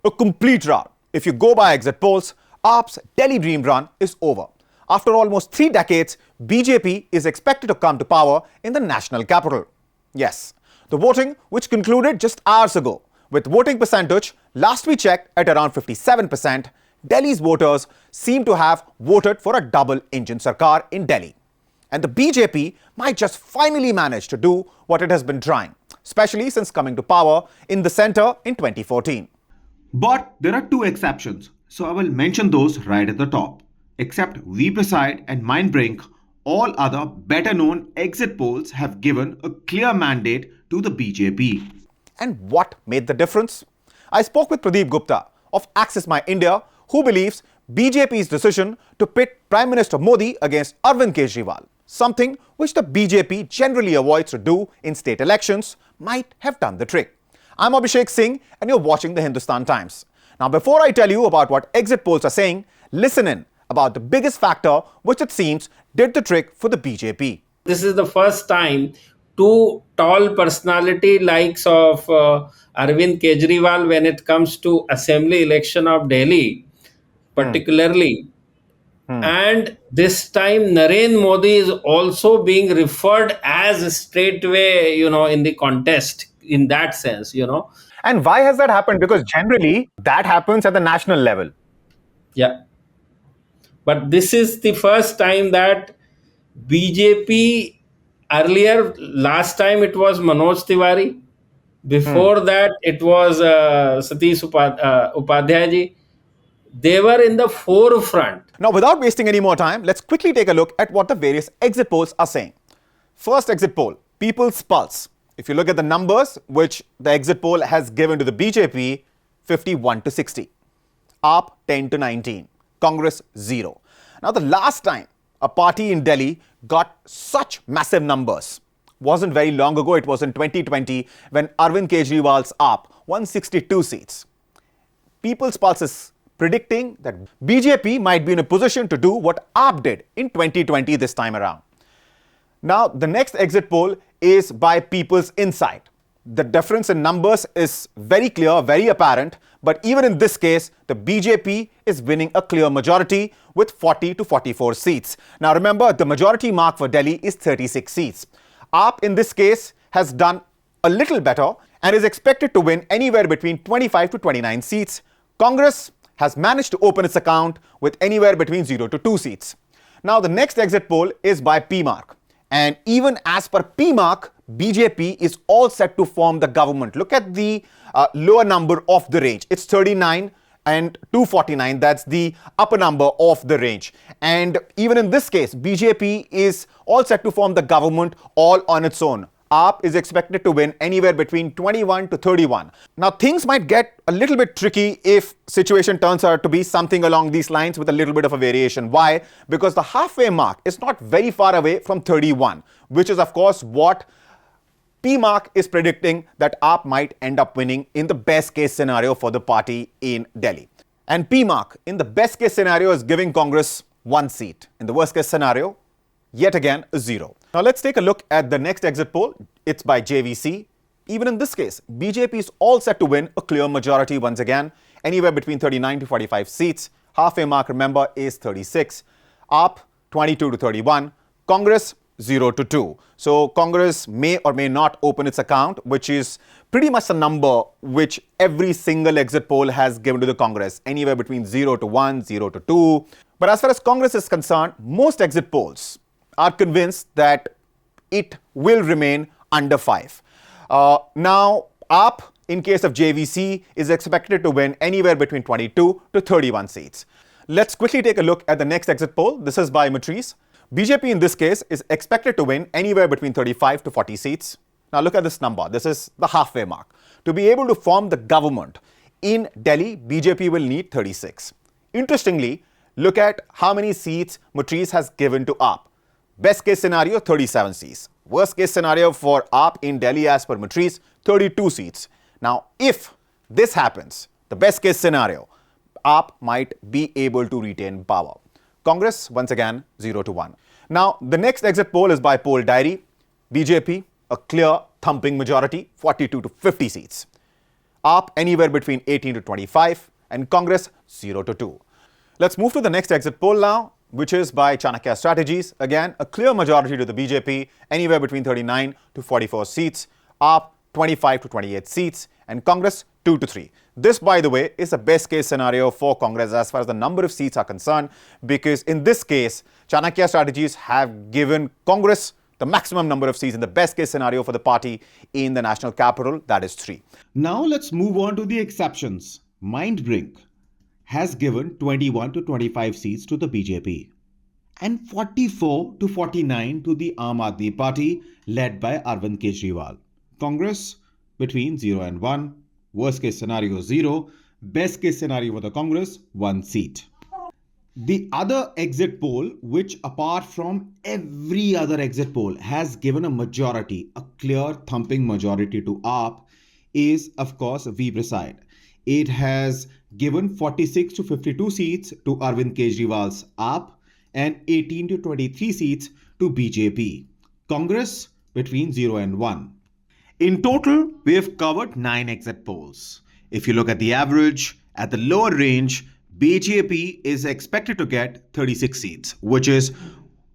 A complete rout. If you go by exit polls, AAP's Delhi dream run is over. After almost 3 decades, BJP is expected to come to power in the national capital. Yes, the voting, which concluded just hours ago, with voting percentage last we checked at around 57%, Delhi's voters seem to have voted for a double-engine sarkar in Delhi. And the BJP might just finally manage to do what it has been trying, especially since coming to power in the centre in 2014. But there are 2 exceptions, so I will mention those right at the top. Except We Preside and Mindbrink, all other better-known exit polls have given a clear mandate to the BJP. And what made the difference? I spoke with Pradeep Gupta of Access My India, who believes BJP's decision to pit Prime Minister Modi against Arvind Kejriwal, something which the BJP generally avoids to do in state elections, might have done the trick. I'm Abhishek Singh and you're watching the Hindustan Times. Now, before I tell you about what exit polls are saying, listen in about the biggest factor which it seems did the trick for the BJP. This is the first time 2 tall personality likes of Arvind Kejriwal when it comes to assembly election of Delhi, particularly. And this time Narendra Modi is also being referred as straightway, in the contest in that sense, And why has that happened? Because generally that happens at the national level. Yeah. But this is the first time that BJP, earlier, last time it was Manoj Tiwari. Before that, it was Satish Upadhyay ji. They were in the forefront. Now, without wasting any more time, let's quickly take a look at what the various exit polls are saying. First exit poll, People's Pulse. If you look at the numbers which the exit poll has given to the BJP, 51 to 60. AAP 10 to 19. Congress 0. Now, the last time a party in Delhi got such massive numbers wasn't very long ago. It was in 2020 when Arvind Kejriwal's AAP won 62 seats. People's Pulse is predicting that BJP might be in a position to do what AAP did in 2020 this time around. Now, the next exit poll is by People's Insight. The difference in numbers is very clear, very apparent, but even in this case, the BJP is winning a clear majority with 40 to 44 seats. Now remember, the majority mark for Delhi is 36 seats. AAP in this case has done a little better and is expected to win anywhere between 25 to 29 seats. Congress has managed to open its account with anywhere between 0 to 2 seats. Now the next exit poll is by PMark. And even as per PMark, BJP is all set to form the government. Look at the lower number of the range. It's 39 and 249. That's the upper number of the range. And even in this case, BJP is all set to form the government all on its own. AAP is expected to win anywhere between 21 to 31. Now, things might get a little bit tricky if situation turns out to be something along these lines with a little bit of a variation. Why? Because the halfway mark is not very far away from 31, which is, of course, what PMark is predicting that AAP might end up winning in the best case scenario for the party in Delhi. And PMark, in the best case scenario, is giving Congress 1 seat. In the worst case scenario, yet again, 0. Now let's take a look at the next exit poll. It's by JVC. Even in this case, BJP is all set to win a clear majority once again, anywhere between 39 to 45 seats. Halfway mark, remember, is 36. AAP 22 to 31. Congress 0 to 2. So Congress may or may not open its account, which is pretty much the number which every single exit poll has given to the Congress, anywhere between 0 to 1, 0 to 2. But as far as Congress is concerned, most exit polls are convinced that it will remain under 5. Now, AAP, in case of JVC, is expected to win anywhere between 22 to 31 seats. Let's quickly take a look at the next exit poll. This is by Matrice. BJP in this case is expected to win anywhere between 35 to 40 seats. Now look at this number. This is the halfway mark. To be able to form the government in Delhi, BJP will need 36. Interestingly, look at how many seats Matrice has given to AAP. Best case scenario, 37 seats. Worst case scenario for AAP in Delhi as per Matrice, 32 seats. Now, if this happens, the best case scenario, AAP might be able to retain power. Congress, once again, 0 to 1. Now, the next exit poll is by Poll Diary. BJP, a clear thumping majority, 42 to 50 seats. AAP anywhere between 18 to 25, and Congress 0 to 2. Let's move to the next exit poll now, which is by Chanakya Strategies. Again, a clear majority to the BJP, anywhere between 39 to 44 seats, AAP 25 to 28 seats, and Congress 2 to 3. This, by the way, is the best case scenario for Congress as far as the number of seats are concerned, because in this case, Chanakya Strategies have given Congress the maximum number of seats in the best case scenario for the party in the national capital, that is 3. Now let's move on to the exceptions. Mindbrink has given 21 to 25 seats to the BJP and 44 to 49 to the Aam Aadmi Party led by Arvind Kejriwal. Congress between 0 and 1, worst case scenario 0, best case scenario for the Congress 1 seat. The other exit poll, which apart from every other exit poll has given a majority, a clear thumping majority to AAP, is of course We Preside. It has given 46 to 52 seats to Arvind Kejriwal's AAP and 18 to 23 seats to BJP. Congress between 0 and 1. In total, we have covered 9 exit polls. If you look at the average, at the lower range, BJP is expected to get 36 seats, which is,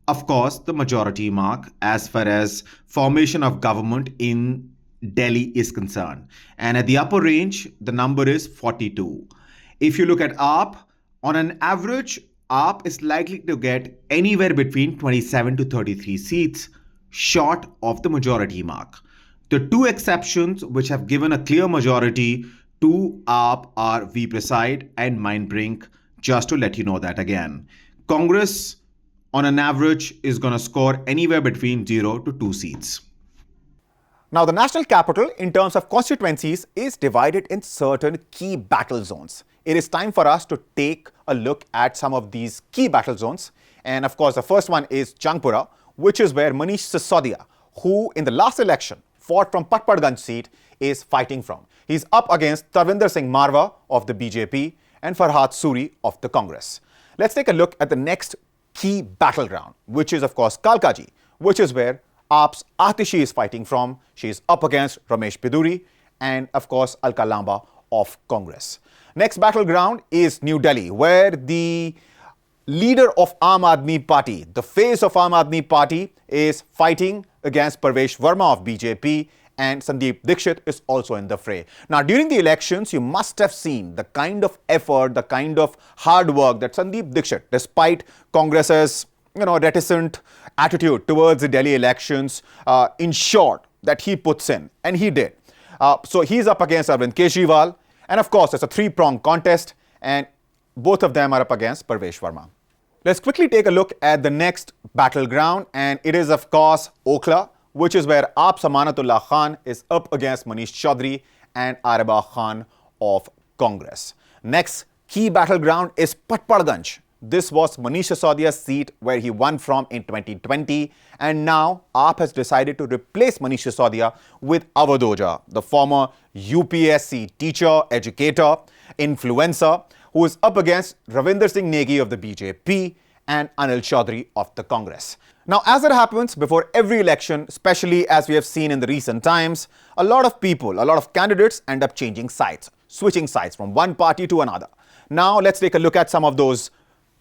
of course, the majority mark as far as formation of government in Delhi is concerned. And at the upper range, the number is 42. If you look at AAP, on an average, AAP is likely to get anywhere between 27 to 33 seats, short of the majority mark. The 2 exceptions which have given a clear majority to AAP are We Preside and Mindbrink, just to let you know that again. Congress, on an average, is going to score anywhere between 0 to 2 seats. Now, the national capital, in terms of constituencies, is divided in certain key battle zones. It is time for us to take a look at some of these key battle zones. And of course, the first one is Jangpura, which is where Manish Sisodia, who in the last election fought from Patparganj seat, is fighting from. He's up against Tarvinder Singh Marwa of the BJP and Farhad Suri of the Congress. Let's take a look at the next key battleground, which is of course Kalkaji, which is where AAP's Atishi is fighting from. She is up against Ramesh Biduri and of course Alka Lamba of Congress. Next battleground is New Delhi, where the leader of Aam Aadmi Party, the face of Aam Aadmi Party, is fighting against Parvesh Verma of BJP, and Sandeep Dixit is also in the fray. Now, during the elections, you must have seen the kind of effort, the kind of hard work that Sandeep Dixit, despite Congress's reticent attitude towards the Delhi elections, ensured that he puts in, and he did. So he's up against Arvind Kejriwal, and of course, it's a 3-pronged contest, and both of them are up against Parvesh Verma. Let's quickly take a look at the next battleground, and it is of course Okhla, which is where AAP Samanatullah Khan is up against Manish Chaudhary and Ariba Khan of Congress. Next key battleground is Patparganj. This was Manish Sisodia's seat where he won from in 2020, and now AAP has decided to replace Manish Sisodia with Avadoja, the former UPSC teacher, educator, influencer, who is up against Ravinder Singh Negi of the BJP and Anil Chaudhary of the Congress. Now, as it happens before every election, especially as we have seen in the recent times, a lot of people, a lot of candidates end up changing sides, switching sides from one party to another. Now, let's take a look at some of those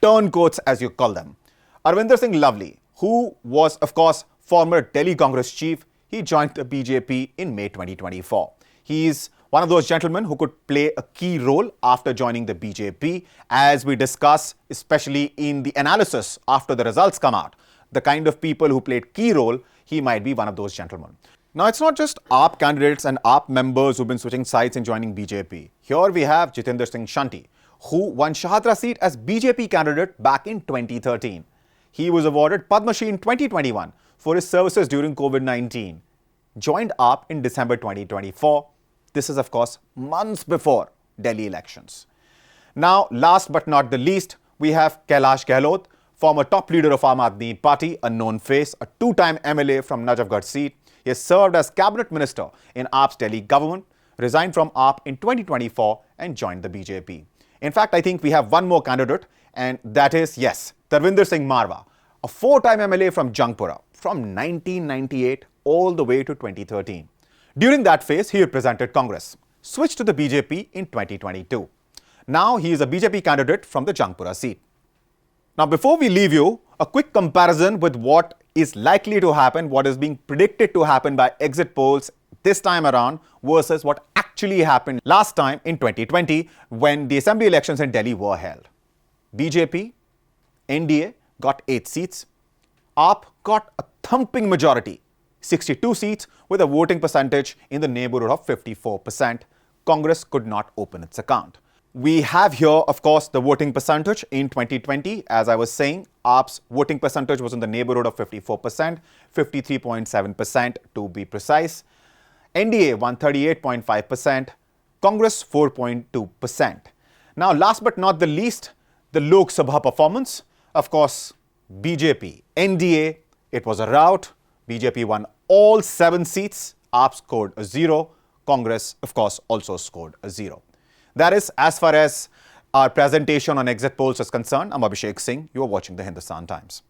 turncoats, as you call them. Arvinder Singh Lovely, who was, of course, former Delhi Congress chief, he joined the BJP in May 2024. He's one of those gentlemen who could play a key role after joining the BJP, as we discuss, especially in the analysis after the results come out. The kind of people who played key role, he might be one of those gentlemen. Now, it's not just AAP candidates and AAP members who've been switching sides and joining BJP. Here we have Jitendra Singh Shanti, who won Shahadra seat as BJP candidate back in 2013. He was awarded Padma Shri in 2021 for his services during COVID-19. Joined AAP in December 2024. This is, of course, months before Delhi elections. Now, last but not the least, we have Kailash Gehlot, former top leader of Aam Aadmi Party, a known face, a 2-time MLA from Najafgarh seat. He has served as cabinet minister in AAP's Delhi government, resigned from AAP in 2024 and joined the BJP. In fact, I think we have one more candidate, and that is, yes, Tarvinder Singh Marwa, a 4-time MLA from Jangpura from 1998 all the way to 2013. During that phase, he represented Congress. switched to the BJP in 2022. Now he is a BJP candidate from the Jangpura seat. Now, before we leave you, a quick comparison with what is likely to happen, what is being predicted to happen by exit polls this time around versus what actually happened last time in 2020 when the assembly elections in Delhi were held. BJP, NDA got 8 seats. AAP got a thumping majority, 62 seats with a voting percentage in the neighborhood of 54%. Congress could not open its account. We have here, of course, the voting percentage in 2020. As I was saying, AAP's voting percentage was in the neighborhood of 54%, 53.7% to be precise. NDA won 38.5%, Congress 4.2%. Now, last but not the least, the Lok Sabha performance. Of course, BJP, NDA, it was a rout. BJP won all 7 seats. AAP scored a 0. Congress, of course, also scored a 0. That is as far as our presentation on exit polls is concerned. I'm Abhishek Singh. You are watching the Hindustan Times.